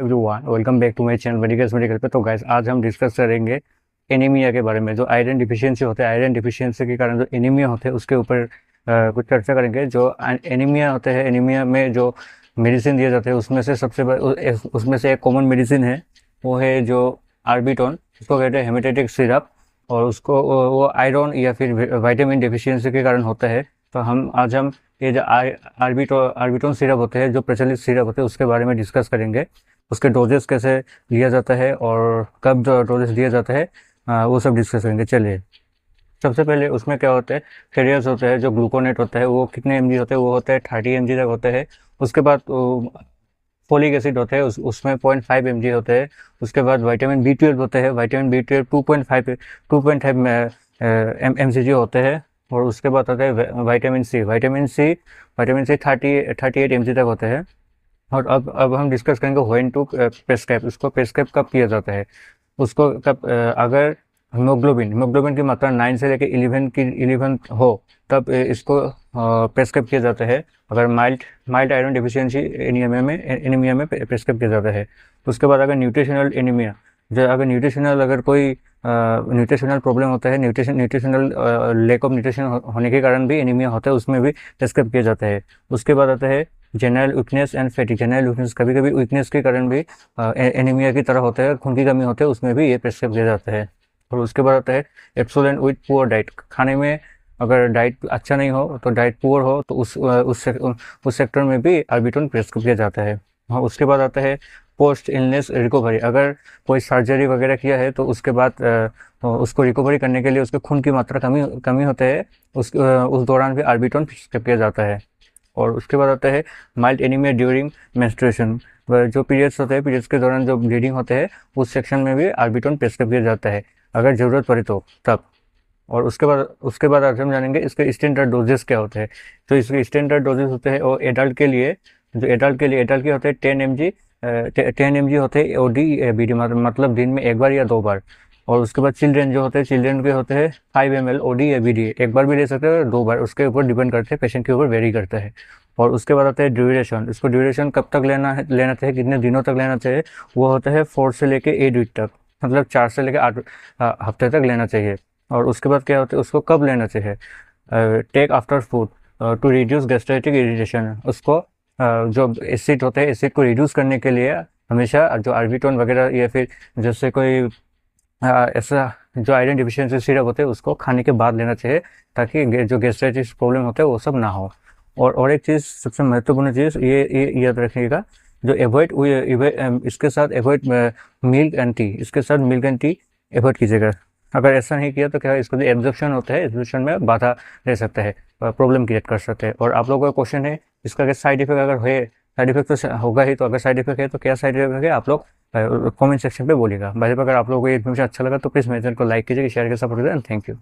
Everyone, welcome back to my channel medical पे। तो guys, आज हम डिस्कस करेंगे एनीमिया के बारे में। जो आयरन डिफिशियंसी होता है, आयरन डिफिशियंसी के कारण जो एनीमिया होते हैं उसके ऊपर कुछ चर्चा करेंगे। जो एनीमिया होते हैं, एनीमिया में जो मेडिसिन दिए जाते हैं उसमें से उसमें से एक कॉमन मेडिसिन है, वो है जो आर्बिटोन। उसको कहते हैं हेमेटेटिक सिरप। और उसको वो आयरन या फिर विटामिन डिफिशियंसी के कारण होता है। तो आज हम ये जो आर्बिटोन सिरप होते हैं, जो प्रचलित सिरप होते हैं, उसके बारे में डिस्कस करेंगे। उसके डोजेस कैसे लिया जाता है और कब डोजेस दिया जाता है, वो सब डिस्कस करेंगे। चलिए, सबसे पहले उसमें क्या होता है, कैरियर्स होते हैं। जो ग्लूकोनेट होता है वो कितने एम होते हैं, वो होता है 30 mg तक होते हैं। उसके बाद फोलिक एसिड होते हैं, उसमें 0.5 mg होते हैं। उसके बाद विटामिन बी 12 होते हैं। विटामिन बी 12 2.5 mg होते हैं। और उसके बाद होता है विटामिन सी 38 mg तक होते हैं। और अब हम डिस्कस करेंगे व्हेन टू प्रेस्क्राइब। उसको प्रेस्क्राइब कब किया जाता है, उसको कब अगर हीमोग्लोबिन की मात्रा 9 से लेकर 11 हो, तब इसको प्रेस्क्राइब किया जाता है। अगर माइल्ड आयरन डिफिशियंसी एनीमिया में प्रेस्क्राइब किया जाता है। उसके बाद अगर न्यूट्रिशनल एनीमिया, जो अगर कोई न्यूट्रिशनल प्रॉब्लम होता है, न्यूट्रिशनल लैक ऑफ न्यूट्रिशन होने के कारण भी एनीमिया होता है, उसमें भी प्रेस्क्राइब किया जाता है। उसके बाद आता है general weakness and fatigue. General weakness, कभी कभी वीकनेस के कारण भी एनीमिया की तरह होता है, खून की कमी होती है, उसमें भी ये प्रेस्क्राइब किया जाता है। और उसके बाद आता है एब्सोलेंट विथ पुअर डाइट। खाने में अगर डाइट अच्छा नहीं हो, तो डाइट पुअर हो, तो उस सेक्टर में भी आर्बिटोन प्रेस्क्राइब किया जाता है। और उसके बाद आता है पोस्ट इलनेस रिकवरी। अगर कोई सर्जरी वगैरह किया है तो उसके बाद उसको रिकवरी करने के लिए उसके खून की मात्रा कमी होते हैं, उस दौरान भी आर्बिटोन प्रेस्क्राइब किया जाता है। और उसके बाद आता है माइल्ड एनीमिया ड्यूरिंग मेंस्ट्रुएशन। जो पीरियड्स होते हैं, पीरियड्स के दौरान जो ब्लीडिंग होते हैं, उस सेक्शन में भी आर्बिटोन प्रेस्क्राइब किया जाता है, अगर ज़रूरत पड़े तो तब। और उसके बाद आज हम जानेंगे इसके स्टैंडर्ड डोजेस क्या होते हैं। तो इसके स्टैंडर्ड डोजेस होते हैं, और एडल्ट के लिए के होते हैं 10 mg होते हैं OD BD, मतलब दिन में एक बार या 2 बार। और उसके बाद चिल्ड्रेन के होते हैं 5 ml OD या BD, एक बार भी ले सकते हैं, 2 बार, उसके ऊपर डिपेंड करते हैं, पेशेंट के ऊपर वेरी करता है। और उसके बाद आता है ड्यूरेशन। इसको ड्यूरेशन कब तक लेना चाहिए, कितने दिनों तक लेना चाहिए, वो होता है 4 से लेके 8 वीक तक, मतलब 4 से लेके 8 हफ्ते तक लेना चाहिए। और उसके बाद क्या होता है, उसको कब लेना चाहिए, take after food to reduce gastritic irritation. उसको जो एसिड होते हैं, एसिड को रिड्यूस करने के लिए हमेशा जो आर्बिटोन वगैरह या फिर जैसे कोई ऐसा जो आयरन डिफिशियंसी सिरप होते हैं, उसको खाने के बाद लेना चाहिए, ताकि जो गैस्ट्राइटिस प्रॉब्लम होता है वो सब ना हो। और एक चीज़, सबसे महत्वपूर्ण चीज़ ये याद रखिएगा, जो इसके साथ avoid milk and T avoid कीजिएगा। अगर ऐसा नहीं किया तो क्या है, इसको जो एब्जॉर्प्शन होता है, एब्जॉर्प्शन में बाधा रह सकता है, प्रॉब्लम क्रिएट कर सकते हैं। और आप लोगों का क्वेश्चन है, इसका अगर साइड इफेक्ट अगर है, साइड इफेक्ट तो होगा ही, तो अगर साइड इफेक्ट है तो क्या साइड इफेक्ट है, आप लोग कमेंट सेक्शन पे बोलिएगा। भाई, अगर आप लोगों को ये इन्फॉर्मेशन अच्छा लगा तो प्लीज़ मेरे चैनल को लाइक कीजिए, शेयर कीजिए, सपोर्ट कीजिए, एंड थैंक यू।